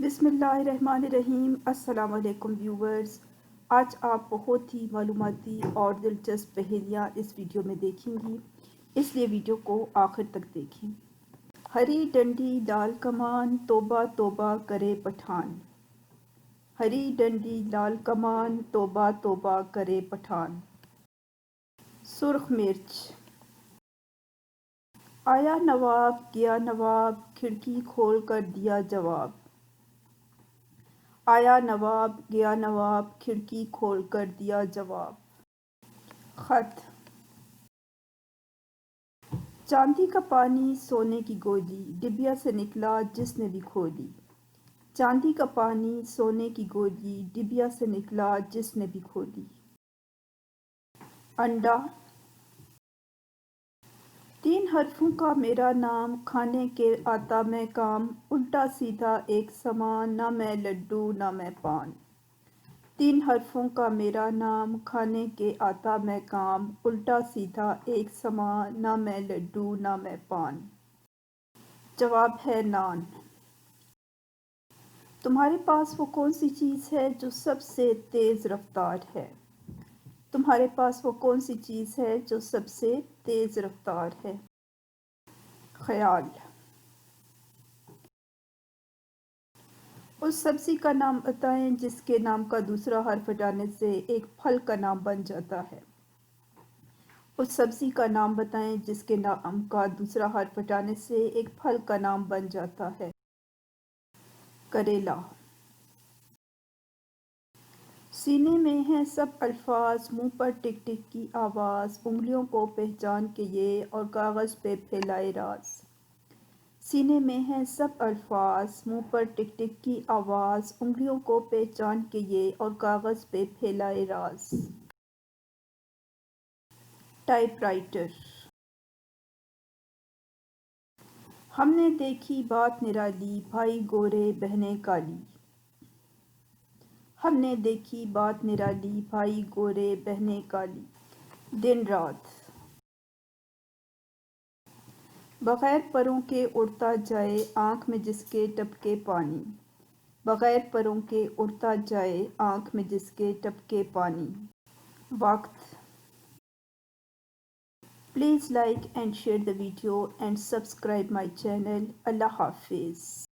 بسم اللہ الرحمن الرحیم۔ السلام علیکم ویورز، آج آپ بہت ہی معلوماتی اور دلچسپ پہیلیاں اس ویڈیو میں دیکھیں گی، اس لیے ویڈیو کو آخر تک دیکھیں۔ ہری ڈنڈی لال کمان توبہ توبہ کرے پٹھان، ہری ڈنڈی لال کمان توبہ توبہ کرے پٹھان۔ سرخ مرچ۔ آیا نواب گیا نواب کھڑکی کھول کر دیا جواب، آیا نواب گیا نواب کھڑکی کھول کر دیا جواب۔ خط۔ چاندی کا پانی سونے کی گولی ڈبیا سے نکلا جس نے بھی کھولی، چاندی کا پانی سونے کی گولی ڈبیا سے نکلا جس نے بھی کھولی۔ انڈا۔ تین حرفوں کا میرا نام کھانے کے آتا میں کام، الٹا سیدھا ایک سمان نہ میں لڈو نہ میں پان۔ تین حرفوں کا میرا نام کھانے کے آتا میں کام، الٹا سیدھا ایک سمان نہ میں لڈو نہ میں پان۔ جواب ہے نان۔ تمہارے پاس وہ کون سی چیز ہے جو سب سے تیز رفتار ہے؟ تمہارے پاس وہ کون سی چیز ہے جو سب سے تیز رفتار ہے؟ خیال۔ اس سبزی کا نام بتائیں جس کے نام کا دوسرا حرف ہٹانے سے ایک پھل کا نام بن جاتا ہے۔ اس سبزی کا نام بتائیں جس کے نام کا دوسرا حرف ہٹانے سے ایک پھل کا نام بن جاتا ہے۔ کریلا۔ سینے میں ہیں سب الفاظ منہ پر ٹک ٹک کی آواز، انگلیوں کو پہچان کے یہ اور کاغذ پہ پھیلائے راز۔ سینے میں ہیں سب الفاظ منہ پر ٹک ٹک کی آواز، انگلیوں کو پہچان کے یہ اور کاغذ پہ پھیلائے راز۔ Type writer. ہم نے دیکھی بات نرالی بھائی گورے بہنیں کالی، ہم نے دیکھی بات نرالی بھائی گورے بہنیں کالی۔ دن رات۔ بغیر پروں کے اڑتا جائے آنکھ میں جس کے ٹپکے پانی، بغیر پروں کے اڑتا جائے آنکھ میں جس کے ٹپکے پانی۔ وقت۔ Please like and share the video and subscribe my channel. اللہ حافظ.